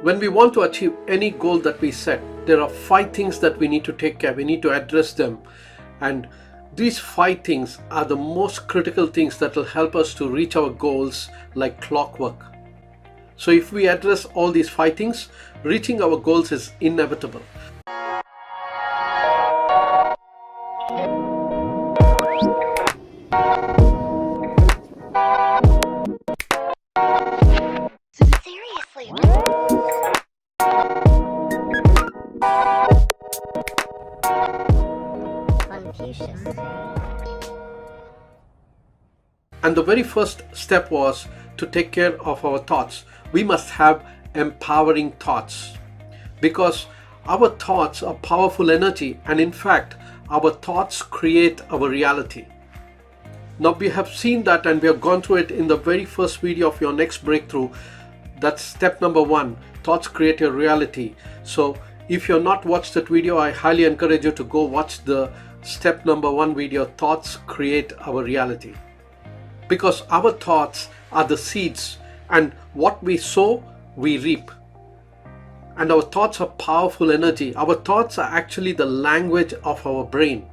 When we want to achieve any goal that we set, there are 5 things that we need to take care. We need to address them. And these 5 things are the most critical things that will help us to reach our goals like clockwork. So if we address all these 5 things, reaching our goals is inevitable. Seriously. Confucius. And the very first step was to take care of our thoughts. We must have empowering thoughts, because our thoughts are powerful energy, and in fact our thoughts create our reality. Now we have seen that, and we have gone through it in the very first video of Your Next Breakthrough. That's step number 1. Thoughts create your reality. So if you're not watched that video, I highly encourage you to go watch the step number 1 video, Thoughts Create Our Reality. Because our thoughts are the seeds, and what we sow, we reap. And our thoughts are powerful energy. Our thoughts are actually the language of our brain.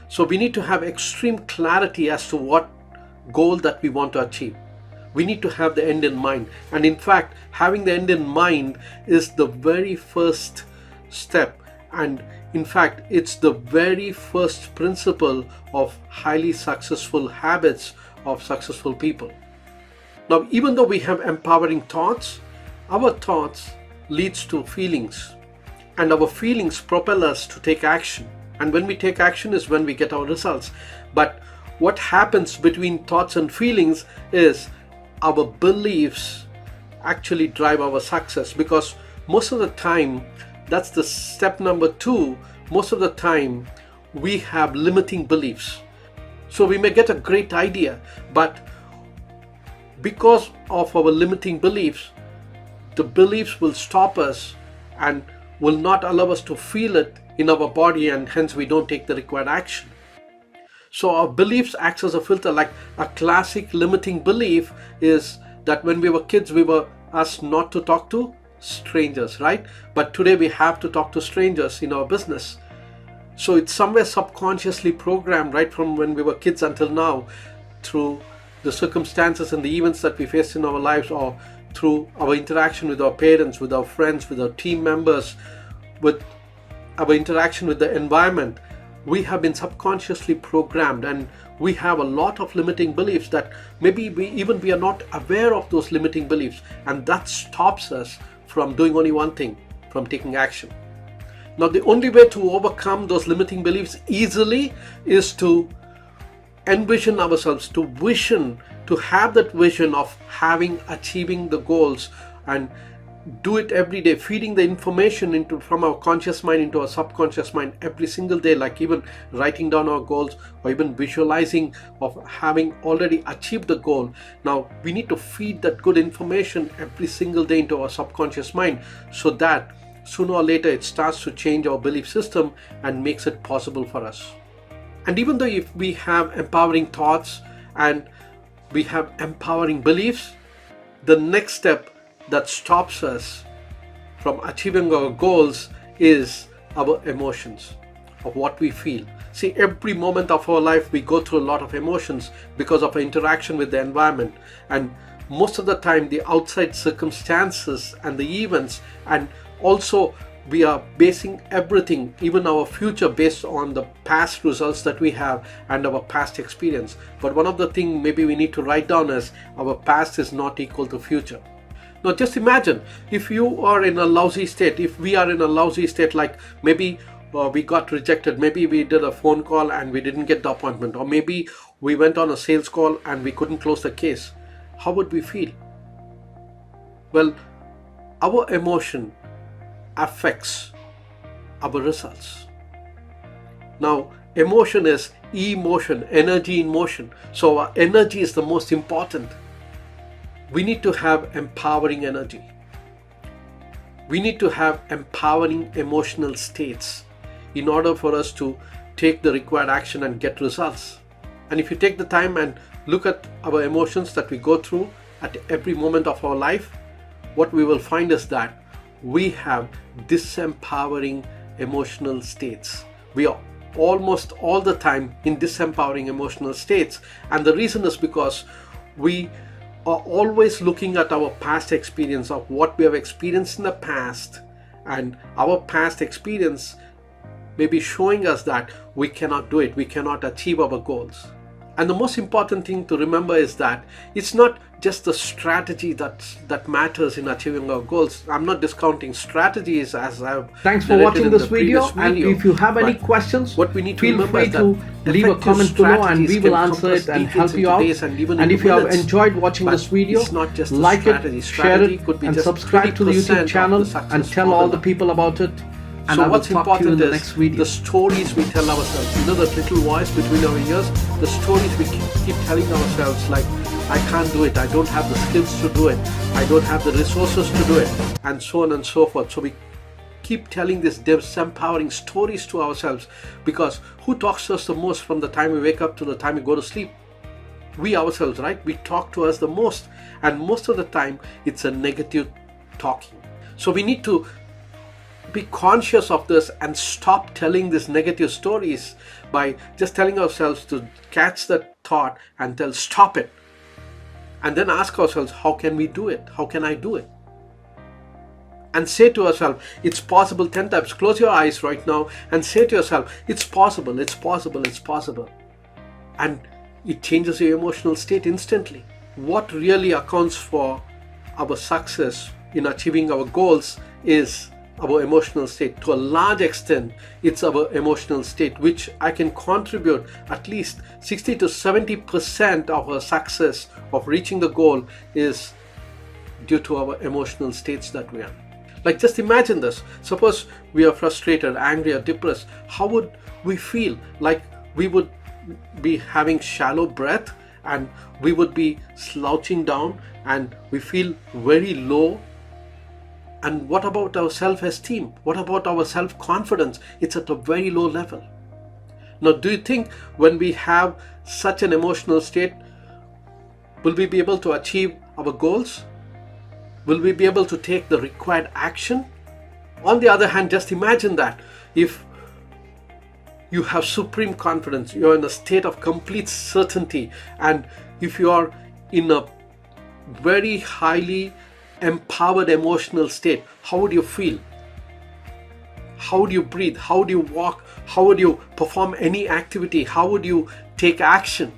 So we need to have extreme clarity as to what goal that we want to achieve. We need to have the end in mind. And in fact, having the end in mind is the very first step. And in fact, it's the very first principle of highly successful habits of successful people. Now, even though we have empowering thoughts, our thoughts leads to feelings, and our feelings propel us to take action. And when we take action is when we get our results. But what happens between thoughts and feelings is our beliefs actually drive our success, because most of the time, that's the step number 2, most of the time we have limiting beliefs. So we may get a great idea, but because of our limiting beliefs, the beliefs will stop us and will not allow us to feel it in our body, and hence we don't take the required action. So our beliefs acts as a filter. Like a classic limiting belief is that when we were kids, we were asked not to talk to strangers, right? But today we have to talk to strangers in our business. So it's somewhere subconsciously programmed right from when we were kids until now, through the circumstances and the events that we face in our lives, or through our interaction with our parents, with our friends, with our team members, with our interaction with the environment. We have been subconsciously programmed, and we have a lot of limiting beliefs that maybe we are not aware of those limiting beliefs, and that stops us from doing only one thing, from taking action. Now, the only way to overcome those limiting beliefs easily is to envision ourselves, to vision, to have that vision of achieving the goals, and do it every day, feeding the information from our conscious mind into our subconscious mind every single day, like even writing down our goals or even visualizing of having already achieved the goal. Now we need to feed that good information every single day into our subconscious mind, so that sooner or later it starts to change our belief system and makes it possible for us. And even though if we have empowering thoughts and we have empowering beliefs, the next step that stops us from achieving our goals is our emotions, of what we feel. See, every moment of our life we go through a lot of emotions because of our interaction with the environment, and most of the time the outside circumstances and the events, and also we are basing everything, even our future, based on the past results that we have and our past experience. But one of the things maybe we need to write down is our past is not equal to future. Now just imagine if you are in a lousy state, if we are in a lousy state, like maybe we got rejected, maybe we did a phone call and we didn't get the appointment, or maybe we went on a sales call and we couldn't close the case. How would we feel? Well, our emotion affects our results. Now, emotion is emotion, energy in motion. So our energy is the most important. We need to have empowering energy. We need to have empowering emotional states in order for us to take the required action and get results. And if you take the time and look at our emotions that we go through at every moment of our life, what we will find is that we have disempowering emotional states. We are almost all the time in disempowering emotional states, and the reason is because we are always looking at our past experience of what we have experienced in the past, and our past experience may be showing us that we cannot do it, we cannot achieve our goals. And the most important thing to remember is that it's not just the strategy that matters in achieving our goals. I'm not discounting strategies, as I've Thanks for watching this video, and if you have any questions, what we need to feel remember free is to that leave a comment below and we will can answer it and compress help you out. details into days and even And if you have minutes. enjoyed watching But this video, it's not just a like strategy. it, share Strategy it, could be and just subscribe to the 20% YouTube of channel the success and tell all the formula. people about it. And So I will what's talk to you in important the is next video. the stories we tell ourselves. You know, that little voice between our ears, the stories we keep telling ourselves, like, I can't do it, I don't have the skills to do it, I don't have the resources to do it, and so on and so forth. So we keep telling these disempowering stories to ourselves, because who talks to us the most from the time we wake up to the time we go to sleep? We ourselves, right? We talk to us the most, and most of the time it's a negative talking. So we need to be conscious of this and stop telling these negative stories by just telling ourselves to catch that thought and tell stop it, and then ask ourselves, how can we do it? How can I do it? And say to ourselves, it's possible 10 times. Close your eyes right now and say to yourself, it's possible, it's possible, it's possible. And it changes your emotional state instantly. What really accounts for our success in achieving our goals is our emotional state. To a large extent, it's our emotional state, which I can contribute at least 60 to 70% of our success of reaching the goal is due to our emotional states that we are. Like, just imagine this. Suppose we are frustrated, angry, or depressed. How would we feel? Like, we would be having shallow breath, and we would be slouching down, and we feel very low. And what about our self-esteem? What about our self-confidence? It's at a very low level. Now, do you think when we have such an emotional state, will we be able to achieve our goals? Will we be able to take the required action? On the other hand, just imagine that if you have supreme confidence, you're in a state of complete certainty, and if you are in a very highly empowered emotional state, how would you feel? How would you breathe? How would you walk? How would you perform any activity? How would you take action?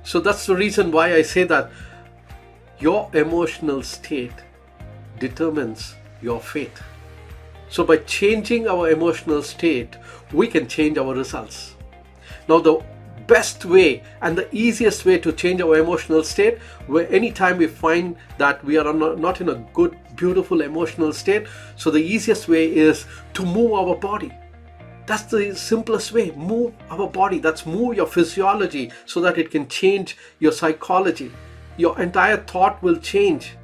So that's the reason why I say that your emotional state determines your fate. So by changing our emotional state, we can change our results. Now, the best way and the easiest way to change our emotional state, where anytime we find that we are not in a good, beautiful emotional state, so the easiest way is to move our body. That's the simplest way. Move our body. That's move your physiology so that it can change your psychology. Your entire thought will change.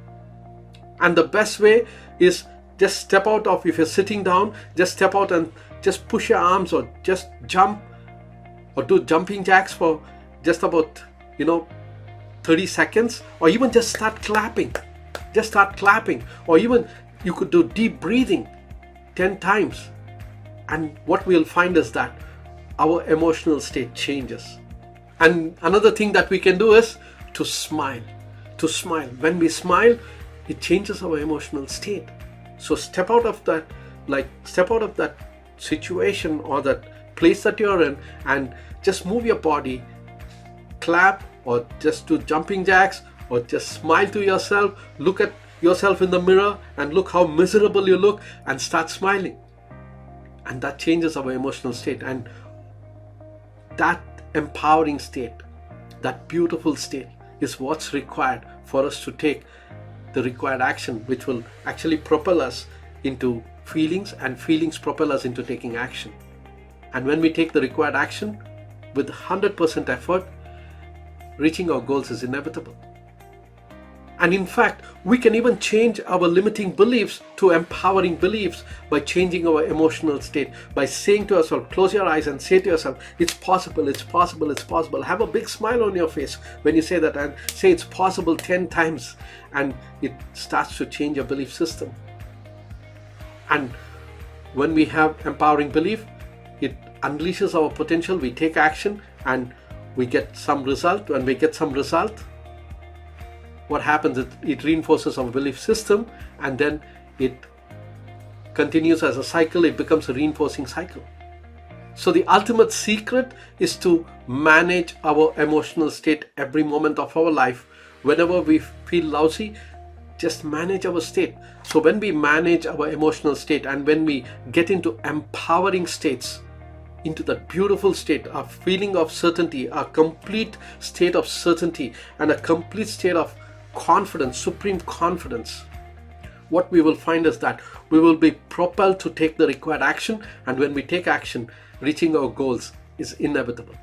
And the best way is just step out of, if you're sitting down, just step out and just push your arms, or just jump, or do jumping jacks for just about 30 seconds, or even just start clapping. Just start clapping, or even you could do deep breathing 10 times. And what we'll find is that our emotional state changes. And another thing that we can do is to smile. To smile. When we smile, it changes our emotional state. So step out of that situation or that place that you're in, and just move your body, clap, or just do jumping jacks, or just smile to yourself. Look at yourself in the mirror and look how miserable you look, and start smiling. And that changes our emotional state. And that empowering state, that beautiful state, is what's required for us to take the required action, which will actually propel us into feelings, and feelings propel us into taking action. And when we take the required action with 100% effort, reaching our goals is inevitable. And in fact, we can even change our limiting beliefs to empowering beliefs by changing our emotional state, by saying to ourselves, close your eyes and say to yourself, it's possible, it's possible, it's possible. Have a big smile on your face when you say that, and say it's possible 10 times, and it starts to change your belief system. And when we have empowering belief, it unleashes our potential, we take action, and we get some result. When we get some result, what happens is it reinforces our belief system, and then it continues as a cycle. It becomes a reinforcing cycle. So the ultimate secret is to manage our emotional state every moment of our life. Whenever we feel lousy, just manage our state. So when we manage our emotional state, and when we get into empowering states, into that beautiful state, a feeling of certainty, a complete state of certainty, and a complete state of confidence, supreme confidence, what we will find is that we will be propelled to take the required action. And when we take action, reaching our goals is inevitable.